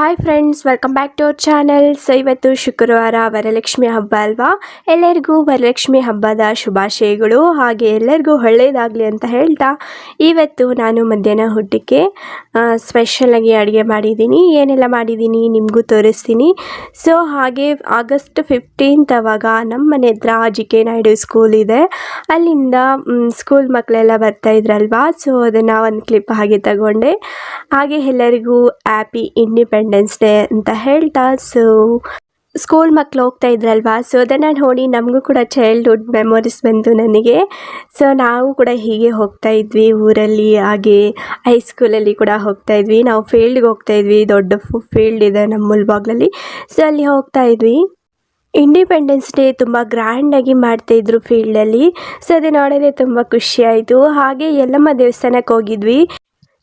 Hi friends, welcome back to our channel. So ಇವತ್ತು ಶುಕ್ರವಾರ, ವರಲಕ್ಷ್ಮಿ ಹಬ್ಬ ಅಲ್ವಾ. ಎಲ್ಲರಿಗೂ ವರಲಕ್ಷ್ಮಿ ಹಬ್ಬದ ಶುಭಾಶಯಗಳು. ಹಾಗೆ ಎಲ್ಲರಿಗೂ ಒಳ್ಳೆಯದಾಗಲಿ ಅಂತ ಹೇಳ್ತಾ ಇವತ್ತು ನಾನು ಮಧ್ಯಾಹ್ನ ಊಟಕ್ಕೆ ಸ್ಪೆಷಲಾಗಿ ಅಡುಗೆ ಮಾಡಿದ್ದೀನಿ. ಏನೆಲ್ಲ ಮಾಡಿದ್ದೀನಿ ನಿಮಗೂ ತೋರಿಸ್ತೀನಿ. ಸೊ ಹಾಗೆ ಆಗಸ್ಟ್ 15 ಅವಾಗ ನಮ್ಮ ಮನೆ ಹತ್ರ JK ನಾಯ್ಡು ಸ್ಕೂಲ್ ಇದೆ. ಅಲ್ಲಿಂದ ಸ್ಕೂಲ್ ಮಕ್ಕಳೆಲ್ಲ ಬರ್ತಾಯಿದ್ರಲ್ವಾ. ಸೊ ಅದನ್ನು ಒಂದು ಕ್ಲಿಪ್ ಹಾಗೆ ತಗೊಂಡೆ. ಹಾಗೆ ಎಲ್ಲರಿಗೂ ಹ್ಯಾಪಿ ಇಂಡಿಪೆಂಡೆನ್ಸ್ ಡೇ ಅಂತ ಹೇಳ್ತಾ ಸ್ಕೂಲ್ ಮಕ್ಕಳು ಹೋಗ್ತಾ ಇದ್ರಲ್ವಾ. ಸೊ ಅದನ್ನು ನೋಡಿ ನಮಗೂ ಕೂಡ ಚೈಲ್ಡ್ಹುಡ್ ಮೆಮೊರೀಸ್ ಬಂತು ನನಗೆ. ಸೊ ನಾವು ಕೂಡ ಹೀಗೆ ಹೋಗ್ತಾ ಇದ್ವಿ ಊರಲ್ಲಿ, ಹಾಗೆ ಹೈಸ್ಕೂಲಲ್ಲಿ ಕೂಡ ಹೋಗ್ತಾ ಇದ್ವಿ. ನಾವು ಫೀಲ್ಡ್ಗೆ ಹೋಗ್ತಾ ಇದ್ವಿ, ದೊಡ್ಡ ಫೀಲ್ಡ್ ಇದೆ ನಮ್ಮ ಮುಲ್ಬಾಗ್ಲಲ್ಲಿ. ಸೊ ಅಲ್ಲಿ ಹೋಗ್ತಾ ಇದ್ವಿ. ಇಂಡಿಪೆಂಡೆನ್ಸ್ ಡೇ ತುಂಬ ಗ್ರ್ಯಾಂಡಾಗಿ ಮಾಡ್ತಾಯಿದ್ರು ಫೀಲ್ಡಲ್ಲಿ. ಸೊ ಅದು ನೋಡೋದೇ ತುಂಬ ಖುಷಿ ಆಯಿತು. ಹಾಗೆ ಯಲ್ಲಮ್ಮ ದೇವಸ್ಥಾನಕ್ಕೆ ಹೋಗಿದ್ವಿ.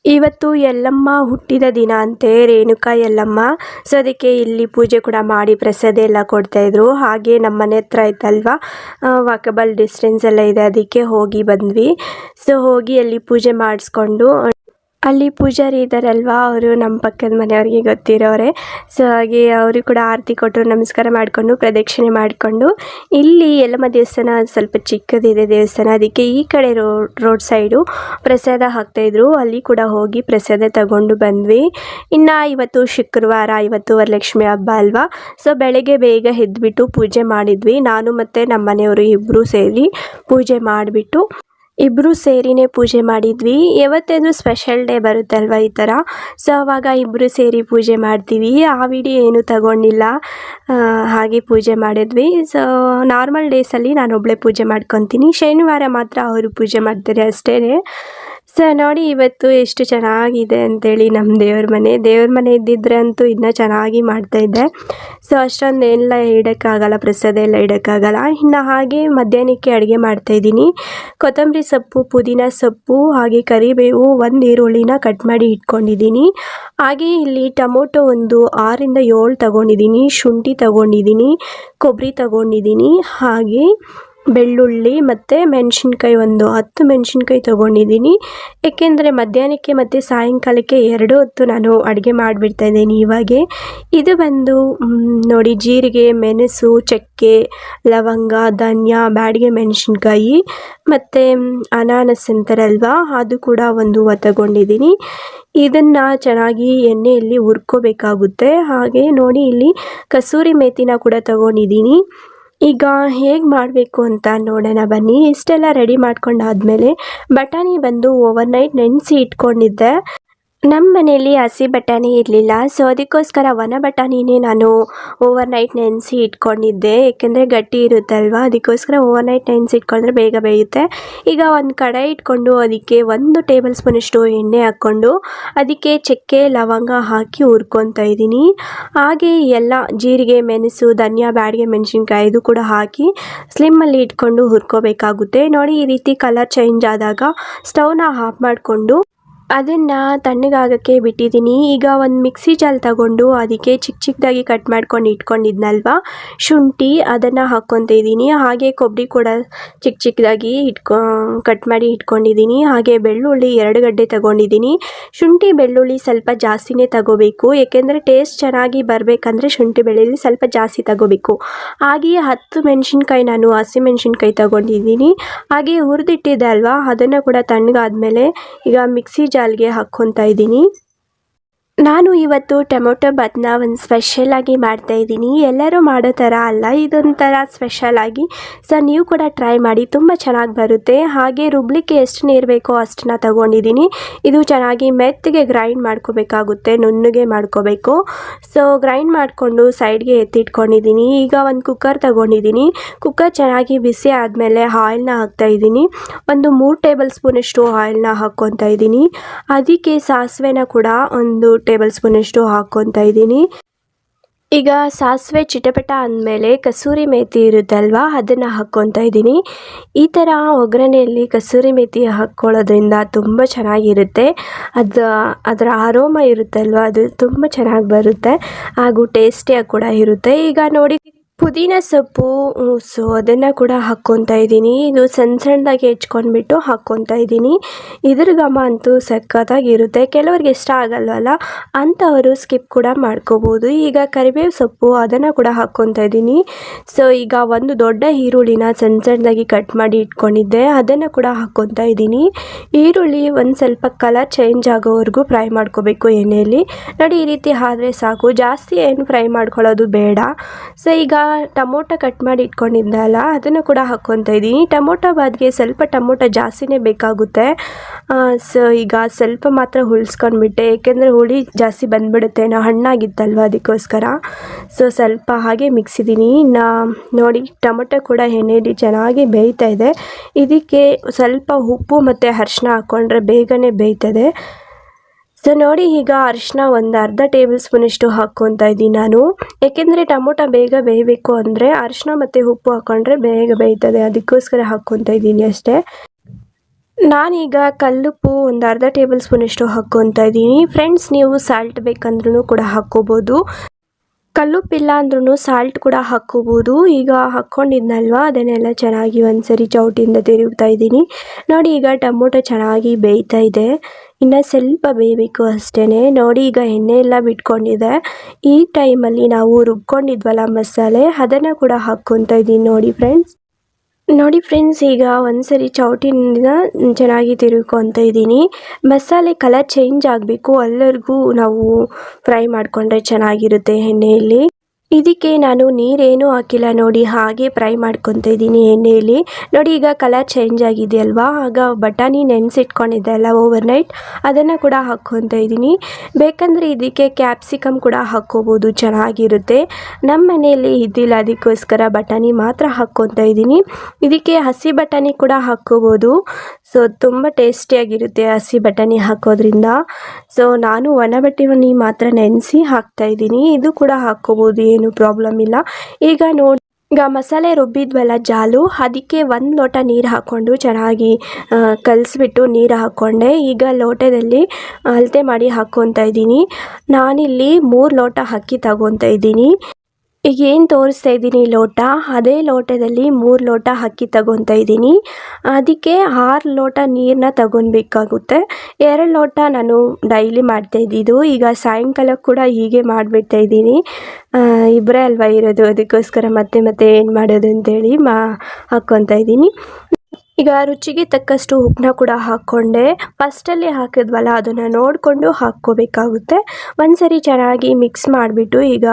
ಇವತ್ತು ಯಲ್ಲಮ್ಮ ಹುಟ್ಟಿದ ದಿನ ಅಂತೆ, ರೇಣುಕಾ ಯಲ್ಲಮ್ಮ. ಸೊ ಅದಕ್ಕೆ ಇಲ್ಲಿ ಪೂಜೆ ಕೂಡ ಮಾಡಿ ಪ್ರಸಾದ ಎಲ್ಲ ಕೊಡ್ತಾಯಿದ್ರು. ಹಾಗೆ ನಮ್ಮ ಮನೆ ಹತ್ರ ಇತ್ತಲ್ವ, ವಾಕಬಲ್ ಡಿಸ್ಟೆನ್ಸ್ ಎಲ್ಲ ಇದೆ, ಅದಕ್ಕೆ ಹೋಗಿ ಬಂದ್ವಿ. ಸೊ ಹೋಗಿ ಅಲ್ಲಿ ಪೂಜೆ ಮಾಡಿಸ್ಕೊಂಡು, ಅಲ್ಲಿ ಪೂಜಾರಿ ಇದ್ದಾರಲ್ವ, ಅವರು ನಮ್ಮ ಪಕ್ಕದ ಮನೆಯವ್ರಿಗೆ ಗೊತ್ತಿರೋರೆ. ಸೊ ಹಾಗೆ ಅವರು ಕೂಡ ಆರತಿ ಕೊಟ್ಟರು, ನಮಸ್ಕಾರ ಮಾಡಿಕೊಂಡು ಪ್ರದಕ್ಷಿಣೆ ಮಾಡಿಕೊಂಡು, ಇಲ್ಲಿ ಯಲ್ಲಮ್ಮ ದೇವಸ್ಥಾನ ಸ್ವಲ್ಪ ಚಿಕ್ಕದಿದೆ ದೇವಸ್ಥಾನ, ಅದಕ್ಕೆ ಈ ಕಡೆ ರೋಡ್ ಸೈಡು ಪ್ರಸಾದ ಹಾಕ್ತಾಯಿದ್ರು. ಅಲ್ಲಿ ಕೂಡ ಹೋಗಿ ಪ್ರಸಾದ ತಗೊಂಡು ಬಂದ್ವಿ. ಇನ್ನು ಇವತ್ತು ಶುಕ್ರವಾರ, ಇವತ್ತು ವರಲಕ್ಷ್ಮಿ ಹಬ್ಬ ಅಲ್ವಾ. ಸೊ ಬೆಳಗ್ಗೆ ಬೇಗ ಎದ್ದುಬಿಟ್ಟು ಪೂಜೆ ಮಾಡಿದ್ವಿ. ನಾನು ಮತ್ತು ನಮ್ಮ ಮನೆಯವರು ಇಬ್ಬರು ಸೇರಿ ಪೂಜೆ ಮಾಡಿಬಿಟ್ಟು ಇಬ್ಬರು ಸೇರಿನೇ ಪೂಜೆ ಮಾಡಿದ್ವಿ. ಯಾವತ್ತಾದರೂ ಸ್ಪೆಷಲ್ ಡೇ ಬರುತ್ತಲ್ವ ಈ ಥರ. ಸೊ ಆವಾಗ ಇಬ್ಬರು ಸೇರಿ ಪೂಜೆ ಮಾಡ್ತೀವಿ. ಆ ವಿಡಿಯೋ ಏನೂ ತಗೊಂಡಿಲ್ಲ, ಹಾಗೆ ಪೂಜೆ ಮಾಡಿದ್ವಿ. ಸೊ ನಾರ್ಮಲ್ ಡೇಸಲ್ಲಿ ನಾನು ಒಬ್ಬಳೇ ಪೂಜೆ ಮಾಡ್ಕೊತೀನಿ, ಶನಿವಾರ ಮಾತ್ರ ಅವರು ಪೂಜೆ ಮಾಡ್ತಾರೆ ಅಷ್ಟೇ. ಸೊ ನೋಡಿ ಇವತ್ತು ಎಷ್ಟು ಚೆನ್ನಾಗಿದೆ ಅಂಥೇಳಿ ನಮ್ಮ ದೇವ್ರ ಮನೆ ಇದ್ದಿದ್ರೆ ಅಂತೂ ಇನ್ನೂ ಚೆನ್ನಾಗಿ ಮಾಡ್ತಾಯಿದ್ದೆ. ಸೊ ಅಷ್ಟೊಂದು ಎಲ್ಲ ಇಡೋಕ್ಕಾಗಲ್ಲ, ಪ್ರಸಾದ ಎಲ್ಲ ಇಡೋಕ್ಕಾಗಲ್ಲ. ಇನ್ನು ಹಾಗೆ ಮಧ್ಯಾಹ್ನಕ್ಕೆ ಅಡುಗೆ ಮಾಡ್ತಾಯಿದ್ದೀನಿ. ಕೊತ್ತಂಬರಿ ಸೊಪ್ಪು, ಪುದೀನ ಸೊಪ್ಪು, ಹಾಗೆ ಕರಿಬೇವು, ಒಂದು ಈರುಳ್ಳಿನ ಕಟ್ ಮಾಡಿ ಇಟ್ಕೊಂಡಿದ್ದೀನಿ. ಹಾಗೆ ಇಲ್ಲಿ ಟೊಮೊಟೊ ಒಂದು 6 ರಿಂದ 7 ತಗೊಂಡಿದ್ದೀನಿ, ಶುಂಠಿ ತಗೊಂಡಿದ್ದೀನಿ, ಕೊಬ್ಬರಿ ತಗೊಂಡಿದ್ದೀನಿ, ಹಾಗೆ ಬೆಳ್ಳುಳ್ಳಿ ಮತ್ತು ಮೆಣಸಿನ್ಕಾಯಿ ಒಂದು 10 ಮೆಣಸಿನ್ಕಾಯಿ ತೊಗೊಂಡಿದ್ದೀನಿ. ಏಕೆಂದರೆ ಮಧ್ಯಾಹ್ನಕ್ಕೆ ಮತ್ತು ಸಾಯಂಕಾಲಕ್ಕೆ 2 ಹೊತ್ತು ನಾನು ಅಡುಗೆ ಮಾಡಿಬಿಡ್ತಾಯಿದ್ದೀನಿ ಇವಾಗೆ. ಇದು ಬಂದು ನೋಡಿ, ಜೀರಿಗೆ, ಮೆಣಸು, ಚಕ್ಕೆ, ಲವಂಗ, ಧನ್ಯ, ಬ್ಯಾಡಿಗೆ ಮೆಣಸಿನ್ಕಾಯಿ ಮತ್ತು ಅನಾನಸ್ ಅಂತಾರಲ್ವ, ಅದು ಕೂಡ ಒಂದು ತಗೊಂಡಿದ್ದೀನಿ. ಇದನ್ನು ಚೆನ್ನಾಗಿ ಎಣ್ಣೆಯಲ್ಲಿ ಹುರ್ಕೋಬೇಕಾಗುತ್ತೆ. ಹಾಗೆ ನೋಡಿ ಇಲ್ಲಿ ಕಸೂರಿ ಮೇಥಿನ ಕೂಡ ತಗೊಂಡಿದ್ದೀನಿ. ಈಗ ಹೇಗೆ ಮಾಡಬೇಕು ಅಂತ ನೋಡೋಣ ಬನ್ನಿ. ಇಷ್ಟೆಲ್ಲ ರೆಡಿ ಮಾಡ್ಕೊಂಡಾದ್ಮೇಲೆ ಬಟಾಣಿ ಬಂದು ಓವರ್ನೈಟ್ ನೆನೆಸಿ ಇಟ್ಕೊಂಡಿದ್ದೆ. ನಮ್ಮ ಮನೆಯಲ್ಲಿ ಹಸಿ ಬಟಾಣಿ ಇರಲಿಲ್ಲ. ಸೊ ಅದಕ್ಕೋಸ್ಕರ ಒಣ ಬಟಾಣಿನೇ ನಾನು ಓವರ್ನೈಟ್ ನೆನೆಸಿ ಇಟ್ಕೊಂಡಿದ್ದೆ, ಏಕೆಂದರೆ ಗಟ್ಟಿ ಇರುತ್ತಲ್ವ, ಅದಕ್ಕೋಸ್ಕರ ಓವರ್ನೈಟ್ ನೆನೆಸಿ ಇಟ್ಕೊಂಡ್ರೆ ಬೇಗ ಬೇಯುತ್ತೆ. ಈಗ ಒಂದು ಕಡಾಯಿ ಇಟ್ಕೊಂಡು ಅದಕ್ಕೆ 1 ಟೇಬಲ್ ಸ್ಪೂನಷ್ಟು ಎಣ್ಣೆ ಹಾಕ್ಕೊಂಡು ಅದಕ್ಕೆ ಚಕ್ಕೆ, ಲವಂಗ ಹಾಕಿ ಹುರ್ಕೊತಾ ಇದ್ದೀನಿ. ಹಾಗೆ ಎಲ್ಲ ಜೀರಿಗೆ, ಮೆಣಸು, ಧನಿಯಾ, ಬ್ಯಾಡಿಗೆ ಮೆಣಸಿನ್ಕಾಯಿ ಇದು ಕೂಡ ಹಾಕಿ ಸ್ಲಿಮ್ಮಲ್ಲಿ ಇಟ್ಕೊಂಡು ಹುರ್ಕೋಬೇಕಾಗುತ್ತೆ. ನೋಡಿ ಈ ರೀತಿ ಕಲರ್ ಚೇಂಜ್ ಆದಾಗ ಸ್ಟವ್ನ ಆಫ್ ಮಾಡಿಕೊಂಡು ಅದನ್ನು ತಣ್ಣಗಾಗೋಕ್ಕೆ ಬಿಟ್ಟಿದ್ದೀನಿ. ಈಗ ಒಂದು ಮಿಕ್ಸಿ ಜಾರ್ ತಗೊಂಡು ಅದಕ್ಕೆ ಚಿಕ್ಕದಾಗಿ ಕಟ್ ಮಾಡ್ಕೊಂಡು ಇಟ್ಕೊಂಡಿದ್ನಲ್ವ ಶುಂಠಿ, ಅದನ್ನು ಹಾಕ್ಕೊತಾ ಇದ್ದೀನಿ. ಹಾಗೆ ಕೊಬ್ಬರಿ ಕೂಡ ಚಿಕ್ಕದಾಗಿ ಕಟ್ ಮಾಡಿ ಇಟ್ಕೊಂಡಿದ್ದೀನಿ. ಹಾಗೆ ಬೆಳ್ಳುಳ್ಳಿ 2 ಗಡ್ಡೆ ತಗೊಂಡಿದ್ದೀನಿ. ಶುಂಠಿ ಬೆಳ್ಳುಳ್ಳಿ ಸ್ವಲ್ಪ ಜಾಸ್ತಿನೇ ತಗೋಬೇಕು, ಏಕೆಂದರೆ ಟೇಸ್ಟ್ ಚೆನ್ನಾಗಿ ಬರಬೇಕಂದ್ರೆ ಶುಂಠಿ ಬೆಳ್ಳುಳ್ಳಿ ಸ್ವಲ್ಪ ಜಾಸ್ತಿ ತಗೋಬೇಕು. ಹಾಗೆ 10 ಮೆಣಸಿನ್ಕಾಯಿ ನಾನು ಹಸಿಮೆಣಸಿನ್ಕಾಯಿ ತಗೊಂಡಿದ್ದೀನಿ. ಹಾಗೆ ಹುರಿದಿಟ್ಟಿದ್ದೆ ಅಲ್ವಾ, ಅದನ್ನು ಕೂಡ ತಣ್ಣಗಾದ್ಮೇಲೆ ಈಗ ಮಿಕ್ಸಿ ಜಾರ್ಗೆ ಹಾಕ್ಕೊತಾ ಇದ್ದೀನಿ. ನಾನು ಇವತ್ತು ಟೊಮೊಟೊ ಬಾತ್ನ ಒಂದು ಸ್ಪೆಷಲಾಗಿ ಮಾಡ್ತಾಯಿದ್ದೀನಿ. ಎಲ್ಲರೂ ಮಾಡೋ ಥರ ಅಲ್ಲ, ಇದೊಂಥರ ಸ್ಪೆಷಲಾಗಿ. ಸೊ ನೀವು ಕೂಡ ಟ್ರೈ ಮಾಡಿ, ತುಂಬ ಚೆನ್ನಾಗಿ ಬರುತ್ತೆ. ಹಾಗೆ ರುಬ್ಲಿಕ್ಕೆ ಎಷ್ಟು ನೀರು ಬೇಕೋ ಅಷ್ಟನ್ನ ತಗೊಂಡಿದ್ದೀನಿ. ಇದು ಚೆನ್ನಾಗಿ ಮೆತ್ತಗೆ ಗ್ರೈಂಡ್ ಮಾಡ್ಕೋಬೇಕಾಗುತ್ತೆ, ನುಣ್ಣಗೆ ಮಾಡ್ಕೋಬೇಕು. ಸೊ ಗ್ರೈಂಡ್ ಮಾಡಿಕೊಂಡು ಸೈಡ್ಗೆ ಎತ್ತಿಟ್ಕೊಂಡಿದ್ದೀನಿ. ಈಗ ಒಂದು ಕುಕ್ಕರ್ ತಗೊಂಡಿದ್ದೀನಿ. ಕುಕ್ಕರ್ ಚೆನ್ನಾಗಿ ಬಿಸಿ ಆದಮೇಲೆ ಆಯಿಲ್ನ ಹಾಕ್ತಾಯಿದ್ದೀನಿ. ಒಂದು 3 ಟೇಬಲ್ ಸ್ಪೂನಷ್ಟು ಆಯಿಲ್ನ ಹಾಕ್ಕೊತಾ ಇದ್ದೀನಿ. ಅದಕ್ಕೆ ಸಾಸಿವೆನ ಕೂಡ ಒಂದು ಟೇಬಲ್ ಸ್ಪೂನಷ್ಟು ಹಾಕ್ಕೊತಾ ಇದ್ದೀನಿ. ಈಗ ಸಾಸಿವೆ ಚಿಟಪಟ ಅಂದಮೇಲೆ ಕಸೂರಿ ಮೇಥಿ ಇರುತ್ತಲ್ವ, ಅದನ್ನು ಹಾಕ್ಕೊತಾ ಇದ್ದೀನಿ. ಈ ಥರ ಒಗ್ಗರಣೆಯಲ್ಲಿ ಕಸೂರಿ ಮೇಥಿ ಹಾಕ್ಕೊಳ್ಳೋದ್ರಿಂದ ತುಂಬ ಚೆನ್ನಾಗಿರುತ್ತೆ. ಅದರ ಅರೋಮ ಇರುತ್ತಲ್ವ, ಅದು ತುಂಬ ಚೆನ್ನಾಗಿ ಬರುತ್ತೆ, ಹಾಗೂ ಟೇಸ್ಟಿಯಾಗಿ ಕೂಡ ಇರುತ್ತೆ. ಈಗ ನೋಡಿ ಪುದೀನ ಸೊಪ್ಪು ಸೊ ಅದನ್ನು ಕೂಡ ಹಾಕ್ಕೊತಾ ಇದ್ದೀನಿ. ಇದು ಸಣ್ಣದಾಗಿ ಹೆಚ್ಕೊಂಡ್ಬಿಟ್ಟು ಹಾಕ್ಕೊತಾ ಇದ್ದೀನಿ. ಇದ್ರ ಘಮ ಅಂತೂ ಸಖತ್ತಾಗಿರುತ್ತೆ. ಕೆಲವರಿಗೆ ಇಷ್ಟ ಆಗಲ್ವಲ್ಲ ಅಂಥವರು ಸ್ಕಿಪ್ ಕೂಡ ಮಾಡ್ಕೋಬೋದು. ಈಗ ಕರಿಬೇವು ಸೊಪ್ಪು ಅದನ್ನು ಕೂಡ ಹಾಕ್ಕೊತಾ ಇದ್ದೀನಿ. ಸೊ ಈಗ ಒಂದು ದೊಡ್ಡ ಈರುಳ್ಳಿನ ಸಣ್ಣದಾಗಿ ಕಟ್ ಮಾಡಿ ಇಟ್ಕೊಂಡಿದ್ದೆ, ಅದನ್ನು ಕೂಡ ಹಾಕ್ಕೊತಾ ಇದ್ದೀನಿ. ಈರುಳ್ಳಿ ಒಂದು ಸ್ವಲ್ಪ ಕಲರ್ ಚೇಂಜ್ ಆಗೋವರೆಗೂ ಫ್ರೈ ಮಾಡ್ಕೋಬೇಕು ಎಣ್ಣೆಯಲ್ಲಿ. ನೋಡಿ, ಈ ರೀತಿ ಆದರೆ ಸಾಕು, ಜಾಸ್ತಿ ಏನು ಫ್ರೈ ಮಾಡ್ಕೊಳ್ಳೋದು ಬೇಡ. ಸೊ ಈಗ ಟೊಮೊಟೊ ಕಟ್ ಮಾಡಿ ಇಟ್ಕೊಂಡಿದ್ದಲ್ಲ ಅದನ್ನು ಕೂಡ ಹಾಕ್ಕೊತಾ ಇದ್ದೀನಿ. ಟೊಮೊಟೊ ಬಾದ್ಗೆ ಸ್ವಲ್ಪ ಟೊಮೊಟೊ ಜಾಸ್ತಿನೇ ಬೇಕಾಗುತ್ತೆ. ಸೊ ಈಗ ಸ್ವಲ್ಪ ಮಾತ್ರ ಹುಳಿಸ್ಕೊಂಡ್ಬಿಟ್ಟೆ, ಏಕೆಂದರೆ ಹುಳಿ ಜಾಸ್ತಿ ಬಂದುಬಿಡುತ್ತೆ, ನಾವು ಹಣ್ಣಾಗಿತ್ತಲ್ವ ಅದಕ್ಕೋಸ್ಕರ. ಸೊ ಸ್ವಲ್ಪ ಹಾಗೆ ಮಿಕ್ಸಿದ್ದೀನಿ. ನೋಡಿ, ಟೊಮೊಟೊ ಕೂಡ ಎಣ್ಣೆಯಲ್ಲಿ ಚೆನ್ನಾಗಿ ಬೇಯ್ತಾ ಇದೆ. ಇದಕ್ಕೆ ಸ್ವಲ್ಪ ಉಪ್ಪು ಮತ್ತು ಅರಿಶಿನ ಹಾಕ್ಕೊಂಡ್ರೆ ಬೇಗನೆ ಬೇಯ್ತದೆ. ಸೊ ನೋಡಿ, ಈಗ ಅರಿಶಿನ ಒಂದು ಅರ್ಧ ಟೇಬಲ್ ಸ್ಪೂನಷ್ಟು ಹಾಕ್ಕೊತಾ ಇದ್ದೀನಿ ನಾನು. ಏಕೆಂದರೆ ಟೊಮೊಟೊ ಬೇಗ ಬೇಯಬೇಕು ಅಂದರೆ ಅರಿಶಿನ ಮತ್ತು ಉಪ್ಪು ಹಾಕ್ಕೊಂಡ್ರೆ ಬೇಗ ಬೇಯ್ತದೆ, ಅದಕ್ಕೋಸ್ಕರ ಹಾಕ್ಕೊತಾ ಇದ್ದೀನಿ ಅಷ್ಟೇ. ನಾನೀಗ ಕಲ್ಲುಪ್ಪು ಒಂದು ಅರ್ಧ ಟೇಬಲ್ ಸ್ಪೂನಷ್ಟು ಹಾಕ್ಕೊತಾ ಇದ್ದೀನಿ. ಫ್ರೆಂಡ್ಸ್, ನೀವು ಸಾಲ್ಟ್ ಬೇಕಂದ್ರೂ ಕೂಡ ಹಾಕ್ಕೋಬೋದು, ಕಲ್ಲುಪ್ಪಿಲ್ಲ ಅಂದ್ರೂ ಸಾಲ್ಟ್ ಕೂಡ ಹಾಕ್ಕೋಬೋದು. ಈಗ ಹಾಕ್ಕೊಂಡಿದ್ನಲ್ವ ಅದನ್ನೆಲ್ಲ ಚೆನ್ನಾಗಿ ಒಂದ್ಸರಿ ಚೌಟಿಯಿಂದ ತಿರುಗ್ತಾ ಇದ್ದೀನಿ. ನೋಡಿ, ಈಗ ಟೊಮೊಟೊ ಚೆನ್ನಾಗಿ ಬೇಯ್ತಾ ಇದೆ, ಇನ್ನು ಸ್ವಲ್ಪ ಬೇಯಬೇಕು ಅಷ್ಟೇ. ನೋಡಿ, ಈಗ ಎಣ್ಣೆ ಎಲ್ಲ ಬಿಟ್ಕೊಂಡಿದೆ. ಈ ಟೈಮಲ್ಲಿ ನಾವು ರುಬ್ಕೊಂಡಿದ್ವಲ್ಲ ಮಸಾಲೆ, ಅದನ್ನು ಕೂಡ ಹಾಕ್ಕೊತಾ ಇದ್ದೀನಿ. ನೋಡಿ ಫ್ರೆಂಡ್ಸ್, ಈಗ ಒಂದ್ಸರಿ ಚೌಟಿನಿಂದ ಚೆನ್ನಾಗಿ ತಿರುಗ್ಕೊತಾ ಇದ್ದೀನಿ. ಮಸಾಲೆ ಕಲರ್ ಚೇಂಜ್ ಆಗಬೇಕು, ಅಲ್ಲಿವರೆಗೂ ನಾವು ಫ್ರೈ ಮಾಡಿಕೊಂಡ್ರೆ ಚೆನ್ನಾಗಿರುತ್ತೆ ಎಣ್ಣೆಯಲ್ಲಿ. ಇದಕ್ಕೆ ನಾನು ನೀರೇನೂ ಹಾಕಿಲ್ಲ, ನೋಡಿ ಹಾಗೆ ಫ್ರೈ ಮಾಡ್ಕೊತಾ ಇದ್ದೀನಿ ಎಣ್ಣೆಯಲ್ಲಿ. ನೋಡಿ, ಈಗ ಕಲರ್ ಚೇಂಜ್ ಆಗಿದೆಯಲ್ವಾ, ಆಗ ಬಟಾಣಿ ನೆನೆಸಿಟ್ಕೊಂಡಿದ್ದೆ ಅಲ್ಲ ಓವರ್ನೈಟ್, ಅದನ್ನು ಕೂಡ ಹಾಕ್ಕೊತಾ ಇದ್ದೀನಿ. ಬೇಕಂದರೆ ಇದಕ್ಕೆ ಕ್ಯಾಪ್ಸಿಕಮ್ ಕೂಡ ಹಾಕ್ಕೋಬೋದು, ಚೆನ್ನಾಗಿರುತ್ತೆ. ನಮ್ಮ ಮನೆಯಲ್ಲಿ ಇದ್ದಿಲ್ಲ, ಅದಕ್ಕೋಸ್ಕರ ಬಟಾಣಿ ಮಾತ್ರ ಹಾಕ್ಕೊತಾ ಇದ್ದೀನಿ. ಇದಕ್ಕೆ ಹಸಿ ಬಟಾಣಿ ಕೂಡ ಹಾಕ್ಕೋಬೋದು. ಸೊ ತುಂಬ ಟೇಸ್ಟಿಯಾಗಿರುತ್ತೆ ಹಸಿ ಬಟಾಣಿ ಹಾಕೋದ್ರಿಂದ. ಸೊ ನಾನು ಒಣ ಬಟಾಣಿ ಮಾತ್ರ ನೆನೆಸಿ ಹಾಕ್ತಾಯಿದ್ದೀನಿ, ಇದು ಕೂಡ ಹಾಕ್ಕೋಬೋದು, ಏನು ಪ್ರಾಬ್ಲಮ್ ಇಲ್ಲ. ಈಗ ಮಸಾಲೆ ರುಬ್ಬಿದ್ವಲ್ಲ ಜಾಲು, ಅದಕ್ಕೆ 1 ಲೋಟ ನೀರು ಹಾಕ್ಕೊಂಡು ಚೆನ್ನಾಗಿ ಕಲಿಸ್ಬಿಟ್ಟು ನೀರು ಹಾಕ್ಕೊಂಡೆ. ಈಗ ಲೋಟದಲ್ಲಿ ಅಳತೆ ಮಾಡಿ ಹಾಕ್ಕೊತಾ ಇದ್ದೀನಿ. ನಾನಿಲ್ಲಿ 3 ಲೋಟ ಅಕ್ಕಿ ತಗೊತಾ ಇದ್ದೀನಿ. ಈಗ ಏನು ತೋರಿಸ್ತಾ ಇದ್ದೀನಿ ಲೋಟ, ಅದೇ ಲೋಟದಲ್ಲಿ 3 ಲೋಟ ಅಕ್ಕಿ ತಗೊತಾ ಇದ್ದೀನಿ. ಅದಕ್ಕೆ 6 ಲೋಟ ನೀರನ್ನ ತಗೊಬೇಕಾಗುತ್ತೆ. 2 ಲೋಟ ನಾನು ಡೈಲಿ ಮಾಡ್ತಾಯಿದ್ದಿದ್ದು, ಈಗ ಸಾಯಂಕಾಲ ಕೂಡ ಹೀಗೆ ಮಾಡಿಬಿಡ್ತಾ ಇದ್ದೀನಿ. ಇಬ್ಬರೇ ಅಲ್ವಾ ಇರೋದು, ಅದಕ್ಕೋಸ್ಕರ ಮತ್ತೆ ಏನು ಮಾಡೋದು ಅಂತೇಳಿ ಹಾಕ್ಕೊತಾ ಇದ್ದೀನಿ. ಈಗ ರುಚಿಗೆ ತಕ್ಕಷ್ಟು ಉಪ್ಪನ್ನ ಕೂಡ ಹಾಕ್ಕೊಂಡೆ. ಫಸ್ಟಲ್ಲಿ ಹಾಕಿದ್ವಲ್ಲ ಅದನ್ನು ನೋಡಿಕೊಂಡು ಹಾಕ್ಕೋಬೇಕಾಗುತ್ತೆ. ಒಂದ್ಸರಿ ಚೆನ್ನಾಗಿ ಮಿಕ್ಸ್ ಮಾಡಿಬಿಟ್ಟು ಈಗ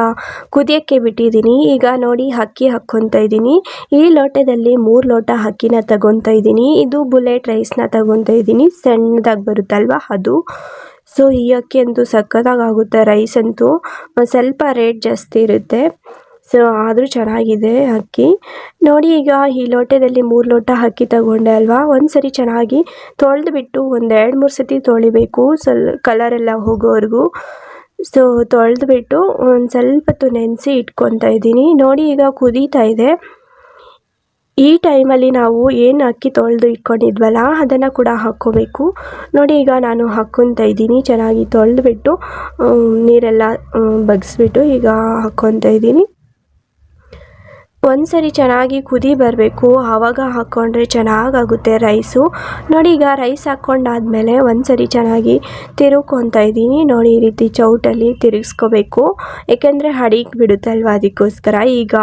ಕುದಿಯೋಕ್ಕೆ ಬಿಟ್ಟಿದ್ದೀನಿ. ಈಗ ನೋಡಿ, ಅಕ್ಕಿ ಹಾಕ್ಕೊತಾ ಇದ್ದೀನಿ. ಈ ಲೋಟದಲ್ಲಿ 3 ಲೋಟ ಅಕ್ಕಿನ ತಗೊತಾ ಇದ್ದೀನಿ. ಇದು ಬುಲೆಟ್ ರೈಸ್ನ ತಗೊತಾ ಇದ್ದೀನಿ, ಸಣ್ಣದಾಗಿ ಬರುತ್ತಲ್ವ ಅದು. ಸೊ ಈ ಅಕ್ಕಿ ಅಂತೂ ಸಖತ್ತಾಗುತ್ತೆ, ರೈಸ್ ಅಂತೂ ಸ್ವಲ್ಪ ರೇಟ್ ಜಾಸ್ತಿ ಇರುತ್ತೆ. ಸೊ ಆದರೂ ಚೆನ್ನಾಗಿದೆ ಅಕ್ಕಿ. ನೋಡಿ, ಈಗ ಈ ಲೋಟದಲ್ಲಿ 3 ಲೋಟ ಅಕ್ಕಿ ತಗೊಂಡೆ ಅಲ್ವಾ, ಒಂದ್ಸರಿ ಚೆನ್ನಾಗಿ ತೊಳೆದ್ಬಿಟ್ಟು ಒಂದು 2-3 ಸತಿ ತೊಳಿಬೇಕು, ಕಲರೆಲ್ಲ ಹೋಗೋವರೆಗೂ. ಸೊ ತೊಳೆದ್ಬಿಟ್ಟು ಒಂದು ಸ್ವಲ್ಪ ಹೊತ್ತು ನೆನೆಸಿ ಇಟ್ಕೊತಾ ಇದ್ದೀನಿ. ನೋಡಿ, ಈಗ ಕುದೀತಾ ಇದೆ. ಈ ಟೈಮಲ್ಲಿ ನಾವು ಏನು ಅಕ್ಕಿ ತೊಳೆದು ಇಟ್ಕೊಂಡಿದ್ವಲ್ಲ ಅದನ್ನು ಕೂಡ ಹಾಕ್ಕೋಬೇಕು. ನೋಡಿ, ಈಗ ನಾನು ಹಾಕ್ಕೊತಾ ಇದ್ದೀನಿ. ಚೆನ್ನಾಗಿ ತೊಳೆದ್ಬಿಟ್ಟು ನೀರೆಲ್ಲ ಬಗ್ಗಿಸ್ಬಿಟ್ಟು ಈಗ ಹಾಕ್ಕೊತಾ ಇದ್ದೀನಿ. ಒಂದ್ಸರಿ ಚೆನ್ನಾಗಿ ಕುದಿ ಬರಬೇಕು, ಆವಾಗ ಹಾಕ್ಕೊಂಡ್ರೆ ಚೆನ್ನಾಗಾಗುತ್ತೆ ರೈಸು. ನೋಡಿ, ಈಗ ರೈಸ್ ಹಾಕ್ಕೊಂಡಾದ್ಮೇಲೆ ಒಂದ್ಸರಿ ಚೆನ್ನಾಗಿ ತಿರುಗ್ಕೊತಾ ಇದ್ದೀನಿ. ನೋಡಿ, ಈ ರೀತಿ ಚೌಟಲ್ಲಿ ತಿರುಗಿಸ್ಕೋಬೇಕು, ಏಕೆಂದರೆ ಅಡಿಗೆ ಬಿಡುತ್ತಲ್ವ, ಅದಕ್ಕೋಸ್ಕರ. ಈಗ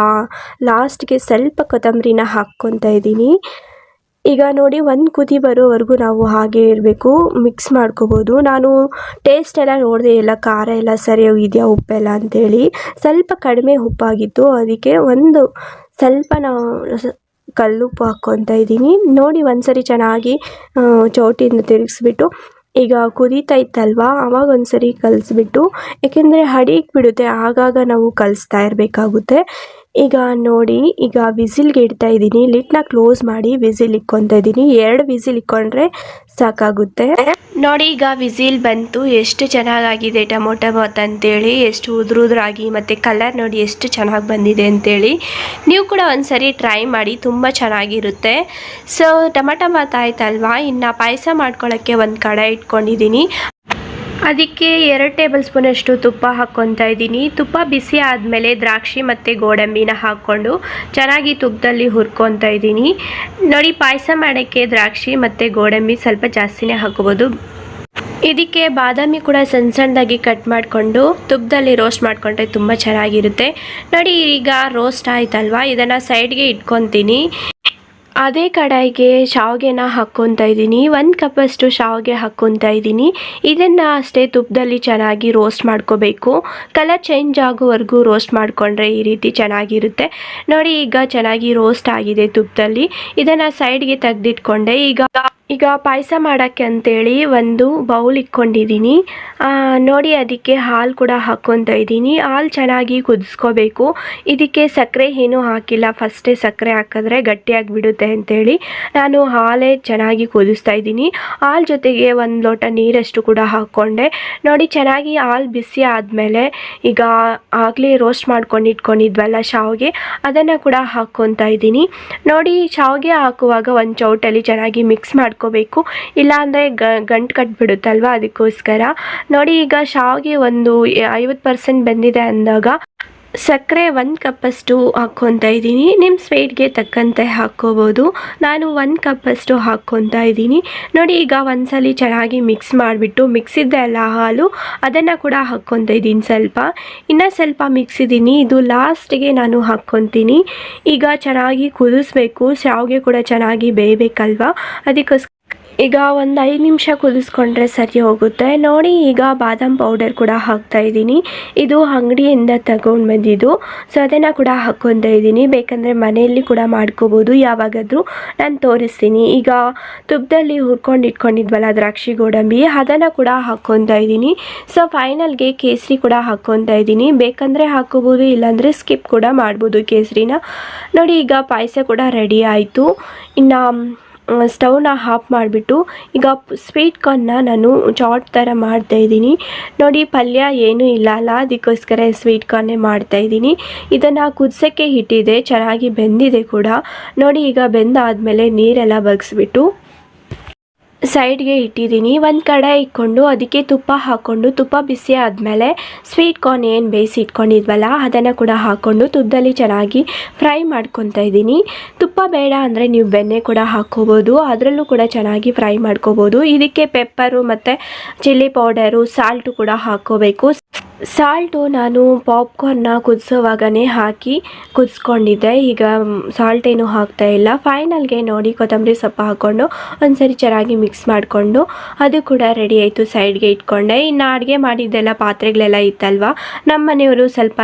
ಲಾಸ್ಟ್ಗೆ ಸ್ವಲ್ಪ ಕೊತ್ತಂಬರಿನ ಹಾಕ್ಕೊತಾ ಇದ್ದೀನಿ. ಈಗ ನೋಡಿ, ಒಂದು ಕುದಿ ಬರೋವರೆಗೂ ನಾವು ಹಾಗೆ ಇರಬೇಕು, ಮಿಕ್ಸ್ ಮಾಡ್ಕೋಬೋದು. ನಾನು ಟೇಸ್ಟ್ ಎಲ್ಲ ನೋಡಿದೆ, ಎಲ್ಲ ಖಾರ ಎಲ್ಲ ಸರಿಯಾಗಿದೆಯಾ ಉಪ್ಪೆಲ್ಲ ಅಂಥೇಳಿ. ಸ್ವಲ್ಪ ಕಡಿಮೆ ಉಪ್ಪಾಗಿತ್ತು, ಅದಕ್ಕೆ ಒಂದು ಸ್ವಲ್ಪ ನಾವು ಕಲ್ಲುಪ್ಪು ಹಾಕ್ಕೊತಾ ಇದ್ದೀನಿ. ನೋಡಿ, ಒಂದ್ಸರಿ ಚೆನ್ನಾಗಿ ಚೌಟಿಯಿಂದ ತಿರುಗಿಸ್ಬಿಟ್ಟು ಈಗ ಕುದೀತಾ ಇತ್ತಲ್ವ, ಆವಾಗ ಒಂದ್ಸರಿ ಕಲಿಸ್ಬಿಟ್ಟು, ಏಕೆಂದರೆ ಅಡಿಗೆ ಬಿಡುತ್ತೆ, ಆಗಾಗ ನಾವು ಕಲಿಸ್ತಾ ಇರಬೇಕಾಗುತ್ತೆ. ಈಗ ನೋಡಿ, ಈಗ ವಿಸಿಲ್ಗೆ ಇಡ್ತಾ ಇದ್ದೀನಿ. ಲಿಡ್ನ ಕ್ಲೋಸ್ ಮಾಡಿ ವಿಸಿಲ್ ಇಕ್ಕೊತಾ ಇದ್ದೀನಿ. 2 ವಿಸಿಲ್ ಇಕ್ಕೊಂಡ್ರೆ ಸಾಕಾಗುತ್ತೆ. ನೋಡಿ, ಈಗ ವಿಸಿಲ್ ಬಂತು, ಎಷ್ಟು ಚೆನ್ನಾಗಾಗಿದೆ ಟೊಮೊಟೊ ಬಾತ್ ಅಂತೇಳಿ, ಎಷ್ಟು ಉದುರಾಗಿ ಮತ್ತು ಕಲರ್ ನೋಡಿ ಎಷ್ಟು ಚೆನ್ನಾಗಿ ಬಂದಿದೆ ಅಂತೇಳಿ. ನೀವು ಕೂಡ ಒಂದ್ಸರಿ ಟ್ರೈ ಮಾಡಿ, ತುಂಬ ಚೆನ್ನಾಗಿರುತ್ತೆ. ಸೊ ಟೊಮೊಟೊ ಬಾತ್ ಆಯ್ತಲ್ವಾ, ಇನ್ನು ಪಾಯಸ ಮಾಡ್ಕೊಳ್ಳೋಕ್ಕೆ ಒಂದು ಕಡಾಯಿ ಇಟ್ಕೊಂಡಿದ್ದೀನಿ. ಅದಕ್ಕೆ 2 ಟೇಬಲ್ ಸ್ಪೂನಷ್ಟು ತುಪ್ಪ ಹಾಕ್ಕೊತಾ ಇದ್ದೀನಿ. ತುಪ್ಪ ಬಿಸಿ ಆದಮೇಲೆ ದ್ರಾಕ್ಷಿ ಮತ್ತು ಗೋಡಂಬಿನ ಹಾಕ್ಕೊಂಡು ಚೆನ್ನಾಗಿ ತುಪ್ಪದಲ್ಲಿ ಹುರ್ಕೊತಾ ಇದ್ದೀನಿ. ನೋಡಿ, ಪಾಯಸ ಮಾಡೋಕ್ಕೆ ದ್ರಾಕ್ಷಿ ಮತ್ತು ಗೋಡಂಬಿ ಸ್ವಲ್ಪ ಜಾಸ್ತಿನೇ ಹಾಕೋಬೋದು. ಇದಕ್ಕೆ ಬಾದಾಮಿ ಕೂಡ ಸಣ್ಣದಾಗಿ ಕಟ್ ಮಾಡಿಕೊಂಡು ತುಪ್ಪದಲ್ಲಿ ರೋಸ್ಟ್ ಮಾಡಿಕೊಂಡ್ರೆ ತುಂಬ ಚೆನ್ನಾಗಿರುತ್ತೆ. ನೋಡಿ, ಈಗ ರೋಸ್ಟ್ ಆಯ್ತಲ್ವಾ, ಇದನ್ನು ಸೈಡ್ಗೆ ಇಟ್ಕೊತೀನಿ. ಅದೇ ಕಡಾಯಿಗೆ ಶಾವಿಗೆನ ಹಾಕ್ಕೊತಾ ಇದ್ದೀನಿ. 1 ಕಪ್ಪಷ್ಟು ಶಾವಿಗೆ ಹಾಕ್ಕೊತಾ ಇದ್ದೀನಿ. ಇದನ್ನು ಅಷ್ಟೇ ತುಪ್ಪದಲ್ಲಿ ಚೆನ್ನಾಗಿ ರೋಸ್ಟ್ ಮಾಡ್ಕೋಬೇಕು. ಕಲರ್ ಚೇಂಜ್ ಆಗೋವರೆಗೂ ರೋಸ್ಟ್ ಮಾಡಿಕೊಂಡ್ರೆ ಈ ರೀತಿ ಚೆನ್ನಾಗಿರುತ್ತೆ. ನೋಡಿ, ಈಗ ಚೆನ್ನಾಗಿ ರೋಸ್ಟ್ ಆಗಿದೆ ತುಪ್ಪದಲ್ಲಿ. ಇದನ್ನು ಸೈಡ್ಗೆ ತೆಗೆದಿಟ್ಕೊಂಡೆ. ಈಗ ಪಾಯಸ ಮಾಡೋಕ್ಕೆ ಅಂತೇಳಿ ಒಂದು ಬೌಲ್ ಇಟ್ಕೊಂಡಿದ್ದೀನಿ. ನೋಡಿ, ಅದಕ್ಕೆ ಹಾಲು ಕೂಡ ಹಾಕ್ಕೊತಾ ಇದ್ದೀನಿ. ಹಾಲು ಚೆನ್ನಾಗಿ ಕುದಿಸ್ಕೋಬೇಕು. ಇದಕ್ಕೆ ಸಕ್ಕರೆ ಏನೂ ಹಾಕಿಲ್ಲ. ಫಸ್ಟೇ ಸಕ್ಕರೆ ಹಾಕಿದ್ರೆ ಗಟ್ಟಿಯಾಗಿ ಬಿಡುತ್ತೆ ಅಂತೇಳಿ ನಾನು ಹಾಲೇ ಚೆನ್ನಾಗಿ ಕುದಿಸ್ತಾ ಇದ್ದೀನಿ. ಹಾಲು ಜೊತೆಗೆ 1 ಲೋಟ ನೀರಷ್ಟು ಕೂಡ ಹಾಕ್ಕೊಂಡೆ. ನೋಡಿ, ಚೆನ್ನಾಗಿ ಹಾಲು ಬಿಸಿ ಆದಮೇಲೆ ಈಗ ಆಗಲೇ ರೋಸ್ಟ್ ಮಾಡ್ಕೊಂಡು ಇಟ್ಕೊಂಡಿದ್ವಲ್ಲ ಶಾವಿಗೆ, ಅದನ್ನು ಕೂಡ ಹಾಕ್ಕೊತಾ ಇದ್ದೀನಿ. ನೋಡಿ, ಶಾವಿಗೆ ಹಾಕುವಾಗ ಒಂದು ಚೌಟಲ್ಲಿ ಚೆನ್ನಾಗಿ ಮಿಕ್ಸ್ ಮಾಡ್ಕೋಬೇಕು, ಇಲ್ಲಾಂದರೆ ಗಂಟು ಕಟ್ಬಿಡುತ್ತಲ್ವ, ಅದಕ್ಕೋಸ್ಕರ. ನೋಡಿ, ಈಗ ಶಾವಿಗೆ ಒಂದು 50% ಬೆಂದಿದೆ ಅಂದಾಗ ಸಕ್ಕರೆ 1 ಕಪ್ಪಷ್ಟು ಹಾಕ್ಕೊತಾ ಇದ್ದೀನಿ. ನಿಮ್ಮ ಸ್ವೀಟ್ಗೆ ತಕ್ಕಂತೆ ಹಾಕ್ಕೋಬೋದು. ನಾನು 1 ಕಪ್ಪಷ್ಟು ಹಾಕ್ಕೊತಾ ಇದ್ದೀನಿ. ನೋಡಿ, ಈಗ ಒಂದ್ಸಲಿ ಚೆನ್ನಾಗಿ ಮಿಕ್ಸ್ ಮಾಡಿಬಿಟ್ಟು ಮಿಕ್ಸಿದ್ದೆ ಅಲ್ಲ ಹಾಲು, ಅದನ್ನು ಕೂಡ ಹಾಕ್ಕೊತಾ ಇದ್ದೀನಿ. ಇನ್ನೂ ಸ್ವಲ್ಪ ಮಿಕ್ಸಿದ್ದೀನಿ. ಇದು ಲಾಸ್ಟಿಗೆ ನಾನು ಹಾಕ್ಕೊತೀನಿ. ಈಗ ಚೆನ್ನಾಗಿ ಕುದಿಸ್ಬೇಕು. ಶಾವಿಗೆ ಕೂಡ ಚೆನ್ನಾಗಿ ಬೇಯಬೇಕಲ್ವ, ಅದಕ್ಕೋಸ್ಕರ ಈಗ ಒಂದು 5 ನಿಮಿಷ ಕುದಿಸ್ಕೊಂಡ್ರೆ ಸರಿ ಹೋಗುತ್ತೆ. ನೋಡಿ, ಈಗ ಬಾದಾಮ್ ಪೌಡರ್ ಕೂಡ ಹಾಕ್ತಾ ಇದ್ದೀನಿ. ಇದು ಅಂಗಡಿಯಿಂದ ತಗೊಂಡು ಬಂದಿದ್ದು, ಸೊ ಅದನ್ನು ಕೂಡ ಹಾಕ್ಕೊತಾ ಇದ್ದೀನಿ. ಬೇಕಂದರೆ ಮನೆಯಲ್ಲಿ ಕೂಡ ಮಾಡ್ಕೋಬೋದು, ಯಾವಾಗಾದರೂ ನಾನು ತೋರಿಸ್ತೀನಿ. ಈಗ ತುಪ್ಪದಲ್ಲಿ ಹುರ್ಕೊಂಡು ಇಟ್ಕೊಂಡಿದ್ವಲ್ಲ ದ್ರಾಕ್ಷಿ ಗೋಡಂಬಿ, ಅದನ್ನು ಕೂಡ ಹಾಕ್ಕೊತಾ ಇದ್ದೀನಿ. ಸೊ ಫೈನಲ್ಗೆ ಕೇಸರಿ ಕೂಡ ಹಾಕ್ಕೊತಾ ಇದ್ದೀನಿ. ಬೇಕಂದರೆ ಹಾಕ್ಕೋಬೋದು, ಇಲ್ಲಾಂದರೆ ಸ್ಕಿಪ್ ಕೂಡ ಮಾಡ್ಬೋದು ಕೇಸರಿನ. ನೋಡಿ, ಈಗ ಪಾಯಸ ಕೂಡ ರೆಡಿ ಆಯಿತು. ಇನ್ನು ಸ್ಟವ್ನ ಆಫ್ ಮಾಡಿಬಿಟ್ಟು ಈಗ ಸ್ವೀಟ್ ಕಾರ್ನ್ನ ನಾನು ಚಾಟ್ ಥರ ಮಾಡ್ತಾಯಿದ್ದೀನಿ. ನೋಡಿ, ಪಲ್ಯ ಏನೂ ಇಲ್ಲ ಅಲ್ಲ, ಅದಕ್ಕೋಸ್ಕರ ಸ್ವೀಟ್ ಕಾರ್ನೇ ಮಾಡ್ತಾಯಿದ್ದೀನಿ. ಇದನ್ನು ಕುದಿಸೋಕ್ಕೆ ಇಟ್ಟಿದೆ, ಚೆನ್ನಾಗಿ ಬೆಂದಿದೆ ಕೂಡ. ನೋಡಿ, ಈಗ ಬೆಂದಾದಮೇಲೆ ನೀರೆಲ್ಲ ಬಗ್ಸ್ಬಿಟ್ಟು ಸೈಡ್ಗೆ ಇಟ್ಟಿದ್ದೀನಿ. ಒಂದು ಕಡಾಯಿ ಇಟ್ಕೊಂಡು ಅದಕ್ಕೆ ತುಪ್ಪ ಹಾಕ್ಕೊಂಡು, ತುಪ್ಪ ಬಿಸಿ ಆದಮೇಲೆ ಸ್ವೀಟ್ ಕಾರ್ನ್ ಏನು ಬೇಯಿಸಿ ಇಟ್ಕೊಂಡಿದ್ವಲ್ಲ ಅದನ್ನು ಕೂಡ ಹಾಕ್ಕೊಂಡು ತುಪ್ಪದಲ್ಲಿ ಚೆನ್ನಾಗಿ ಫ್ರೈ ಮಾಡ್ಕೊತಾ ಇದ್ದೀನಿ. ತುಪ್ಪ ಬೇಡ ಅಂದರೆ ನೀವು ಬೆಣ್ಣೆ ಕೂಡ ಹಾಕ್ಕೋಬೋದು, ಅದರಲ್ಲೂ ಕೂಡ ಚೆನ್ನಾಗಿ ಫ್ರೈ ಮಾಡ್ಕೋಬೋದು. ಇದಕ್ಕೆ ಪೆಪ್ಪರು ಮತ್ತು ಚಿಲ್ಲಿ ಪೌಡರು, ಸಾಲ್ಟು ಕೂಡ ಹಾಕ್ಕೋಬೇಕು. ಸಾಲ್ಟು ನಾನು ಪಾಪ್ಕಾರ್ನ್ನ ಕುದಿಸೋವಾಗನೇ ಹಾಕಿ ಕುದಿಸ್ಕೊಂಡಿದ್ದೆ. ಈಗ ಸಾಲ್ಟ್ ಏನೂ ಹಾಕ್ತಾಯಿಲ್ಲ. ಫೈನಲ್ಗೆ ನೋಡಿ, ಕೊತ್ತಂಬರಿ ಸೊಪ್ಪು ಹಾಕ್ಕೊಂಡು ಒಂದ್ಸರಿ ಚೆನ್ನಾಗಿ ಮಿಕ್ಸ್ ಮಾಡಿಕೊಂಡು ಅದು ಕೂಡ ರೆಡಿ ಆಯಿತು. ಸೈಡ್ಗೆ ಇಟ್ಕೊಂಡೆ. ಇನ್ನು ಅಡುಗೆ ಮಾಡಿದ್ದೆಲ್ಲ ಪಾತ್ರೆಗಳೆಲ್ಲ ಇತ್ತಲ್ವ, ನಮ್ಮ ಮನೆಯವರು ಸ್ವಲ್ಪ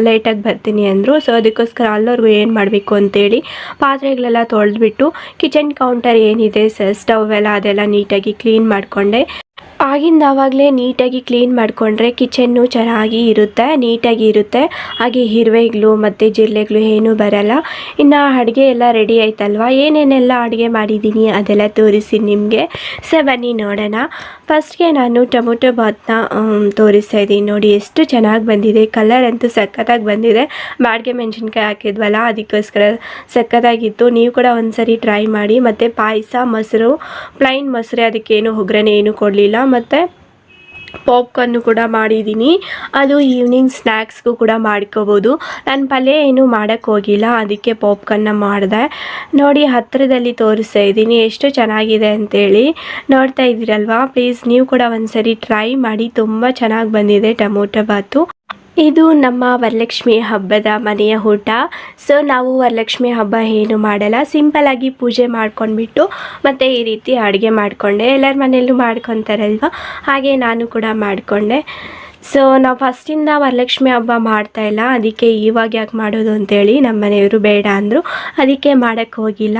ಲೇಟಾಗಿ ಬರ್ತೀನಿ ಅಂದರು. ಸೊ ಅದಕ್ಕೋಸ್ಕರ ಅಲ್ಲವ್ರಿಗೂ ಏನು ಮಾಡಬೇಕು ಅಂತೇಳಿ ಪಾತ್ರೆಗಳೆಲ್ಲ ತೊಳೆದ್ಬಿಟ್ಟು ಕಿಚನ್ ಕೌಂಟರ್ ಏನಿದೆ, ಸ್ಟವ್ ಎಲ್ಲ ಅದೆಲ್ಲ ನೀಟಾಗಿ ಕ್ಲೀನ್ ಮಾಡಿಕೊಂಡೆ. ಆವಾಗಲೇ ನೀಟಾಗಿ ಕ್ಲೀನ್ ಮಾಡಿಕೊಂಡ್ರೆ ಕಿಚನ್ನು ಚೆನ್ನಾಗಿ ಇರುತ್ತೆ, ನೀಟಾಗಿ ಇರುತ್ತೆ. ಹಾಗೆ ಇರುವೆಗಳು ಮತ್ತು ಜಿರಳೆಗಳು ಏನೂ ಬರಲ್ಲ. ಇನ್ನು ಅಡುಗೆ ಎಲ್ಲ ರೆಡಿ ಆಯ್ತಲ್ವ, ಏನೇನೆಲ್ಲ ಅಡುಗೆ ಮಾಡಿದ್ದೀನಿ ಅದೆಲ್ಲ ತೋರಿಸಿ ನಿಮಗೆ. ಸೊ ಬನ್ನಿ ನೋಡೋಣ. ಫಸ್ಟ್ಗೆ ನಾನು ಟೊಮೊಟೊ ಬಾತ್ನ ತೋರಿಸ್ತಾ ಇದ್ದೀನಿ. ನೋಡಿ, ಎಷ್ಟು ಚೆನ್ನಾಗಿ ಬಂದಿದೆ. ಕಲರ್ ಅಂತೂ ಸಖತ್ತಾಗಿ ಬಂದಿದೆ. ಬಾಡಿಗೆ ಮೆಣಸಿನ್ಕಾಯಿ ಹಾಕಿದ್ವಲ್ಲ, ಅದಕ್ಕೋಸ್ಕರ ಸಖತ್ತಾಗಿತ್ತು. ನೀವು ಕೂಡ ಒಂದ್ಸರಿ ಟ್ರೈ ಮಾಡಿ. ಮತ್ತು ಪಾಯಸ, ಮೊಸರು, ಪ್ಲೈನ್ ಮೊಸರು, ಅದಕ್ಕೇನು ಒಗ್ಗರಣೆ ಏನೂ ಕೊಡಲಿಲ್ಲ. ಮತ್ತು ಪಾಪ್ಕಾರ್ನು ಕೂಡ ಮಾಡಿದ್ದೀನಿ. ಅದು ಈವ್ನಿಂಗ್ ಸ್ನ್ಯಾಕ್ಸ್ಗೂ ಕೂಡ ಮಾಡ್ಕೋಬೋದು. ನಾನು ಪಲ್ಯ ಏನೂ ಮಾಡೋಕ್ಕೆ ಹೋಗಿಲ್ಲ, ಅದಕ್ಕೆ ಪಾಪ್ಕಾರ್ನ್ನ ಮಾಡಿದೆ. ನೋಡಿ, ಹತ್ತಿರದಲ್ಲಿ ತೋರಿಸ್ತಾ ಇದ್ದೀನಿ ಎಷ್ಟು ಚೆನ್ನಾಗಿದೆ ಅಂತೇಳಿ. ನೋಡ್ತಾ ಇದ್ದೀರಲ್ವಾ, ಪ್ಲೀಸ್ ನೀವು ಕೂಡ ಒಂದ್ಸರಿ ಟ್ರೈ ಮಾಡಿ. ತುಂಬ ಚೆನ್ನಾಗಿ ಬಂದಿದೆ ಟೊಮೊಟೊ ಬಾತು. ಇದು ನಮ್ಮ ವರಲಕ್ಷ್ಮಿ ಹಬ್ಬದ ಮನೆಯ ಊಟ. ಸೊ ನಾವು ವರಲಕ್ಷ್ಮಿ ಹಬ್ಬ ಏನು ಮಾಡಲ್ಲ, ಸಿಂಪಲ್ಲಾಗಿ ಪೂಜೆ ಮಾಡ್ಕೊಂಡ್ಬಿಟ್ಟು ಮತ್ತು ಈ ರೀತಿ ಅಡುಗೆ ಮಾಡಿಕೊಂಡೆ. ಎಲ್ಲರ ಮನೆಯಲ್ಲೂ ಮಾಡ್ಕೊತಾರಲ್ವ, ಹಾಗೆ ನಾನು ಕೂಡ ಮಾಡಿಕೊಂಡೆ. ಸೊ ನಾವು ಫಸ್ಟಿಂದ ವರಲಕ್ಷ್ಮಿ ಹಬ್ಬ ಮಾಡ್ತಾಯಿಲ್ಲ, ಅದಕ್ಕೆ ಇವಾಗ ಯಾಕೆ ಮಾಡೋದು ಅಂತೇಳಿ ನಮ್ಮ ಮನೆಯವರು ಬೇಡ ಅಂದರು, ಅದಕ್ಕೆ ಮಾಡೋಕ್ಕೆ ಹೋಗಿಲ್ಲ.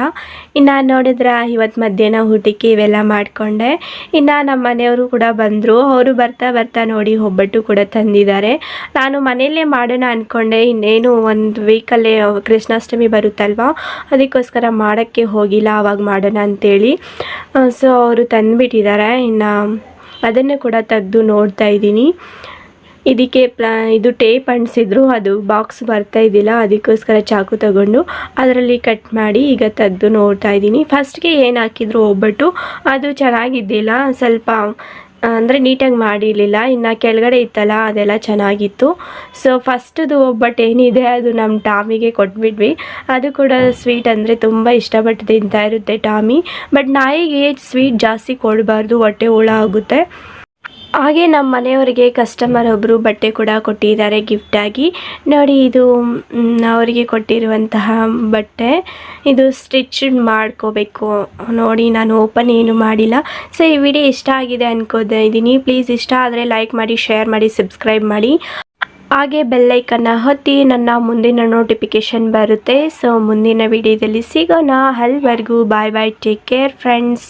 ಇನ್ನು ನೋಡಿದ್ರೆ ಇವತ್ತು ಮಧ್ಯಾಹ್ನ ಊಟಕ್ಕೆ ಇವೆಲ್ಲ ಮಾಡಿಕೊಂಡೆ. ಇನ್ನು ನಮ್ಮ ಮನೆಯವರು ಕೂಡ ಬಂದರು. ಅವರು ಬರ್ತಾ ನೋಡಿ ಒಬ್ಬಟ್ಟು ಕೂಡ ತಂದಿದ್ದಾರೆ. ನಾನು ಮನೆಯಲ್ಲೇ ಮಾಡೋಣ ಅಂದ್ಕೊಂಡೆ, ಇನ್ನೇನು ಒಂದು ವೀಕಲ್ಲೇ ಕೃಷ್ಣಾಷ್ಟಮಿ ಬರುತ್ತಲ್ವ, ಅದಕ್ಕೋಸ್ಕರ ಮಾಡೋಕ್ಕೆ ಹೋಗಿಲ್ಲ, ಆವಾಗ ಮಾಡೋಣ ಅಂಥೇಳಿ. ಸೊ ಅವರು ತಂದುಬಿಟ್ಟಿದ್ದಾರೆ. ಇನ್ನು ಅದನ್ನು ಕೂಡ ತೆಗೆದು ನೋಡ್ತಾ ಇದ್ದೀನಿ. ಇದಕ್ಕೆ ಇದು ಟೇಪ್ ಅಂಟಿಸಿದ್ರು, ಅದು ಬಾಕ್ಸ್ ಬರ್ತಾ ಇದ್ದಿಲ್ಲ, ಅದಕ್ಕೋಸ್ಕರ ಚಾಕು ತಗೊಂಡು ಅದರಲ್ಲಿ ಕಟ್ ಮಾಡಿ ಈಗ ತೆಗೆದು ನೋಡ್ತಾ ಇದ್ದೀನಿ. ಫಸ್ಟ್ಗೆ ಏನು ಹಾಕಿದ್ರು ಒಬ್ಬಟ್ಟು ಅದು ಚೆನ್ನಾಗಿದ್ದಿಲ್ಲ, ಸ್ವಲ್ಪ ಅಂದರೆ ನೀಟಾಗಿ ಮಾಡಿರಲಿಲ್ಲ. ಇನ್ನು ಕೆಳಗಡೆ ಇತ್ತಲ್ಲ ಅದೆಲ್ಲ ಚೆನ್ನಾಗಿತ್ತು. ಸೊ ಫಸ್ಟ್ದು ಒಬ್ಬಟ್ಟು ಏನಿದೆ ಅದು ನಮ್ಮ ಟಾಮಿಗೆ ಕೊಟ್ಬಿಟ್ವಿ. ಅದು ಕೂಡ ಸ್ವೀಟ್ ಅಂದರೆ ತುಂಬ ಇಷ್ಟಪಟ್ಟು ತಿಂತಾ ಇರುತ್ತೆ ಟಾಮಿ. ಬಟ್ ನಾಯಿಗೆ ಸ್ವೀಟ್ ಜಾಸ್ತಿ ಕೊಡಬಾರ್ದು, ಹೊಟ್ಟೆ ಹುಳ ಆಗುತ್ತೆ. ಹಾಗೆ ನಮ್ಮ ಮನೆಯವರಿಗೆ ಕಸ್ಟಮರ್ ಒಬ್ಬರು ಬಟ್ಟೆ ಕೂಡ ಕೊಟ್ಟಿದ್ದಾರೆ ಗಿಫ್ಟಾಗಿ. ನೋಡಿ ಇದು ಅವರಿಗೆ ಕೊಟ್ಟಿರುವಂತಹ ಬಟ್ಟೆ. ಇದು ಸ್ಟಿಚ್ ಮಾಡ್ಕೋಬೇಕು. ನೋಡಿ ನಾನು ಓಪನ್ ಏನು ಮಾಡಿಲ್ಲ. ಸೊ ಈ ವಿಡಿಯೋ ಇಷ್ಟ ಆಗಿದೆ ಅನ್ಕೋತಾ ಇದ್ದೀನಿ. ಪ್ಲೀಸ್ ಇಷ್ಟ ಆದರೆ ಲೈಕ್ ಮಾಡಿ, ಶೇರ್ ಮಾಡಿ, ಸಬ್ಸ್ಕ್ರೈಬ್ ಮಾಡಿ. ಹಾಗೆ ಬೆಲ್ಲೈಕನ್ನ ಒತ್ತಿ, ನನ್ನ ಮುಂದಿನ ನೋಟಿಫಿಕೇಷನ್ ಬರುತ್ತೆ. ಸೊ ಮುಂದಿನ ವಿಡಿಯೋದಲ್ಲಿ ಸಿಗೋಣ. ಅಲ್ಲಿವರೆಗೂ ಬಾಯ್ ಬಾಯ್, ಟೇಕ್ ಕೇರ್ ಫ್ರೆಂಡ್ಸ್.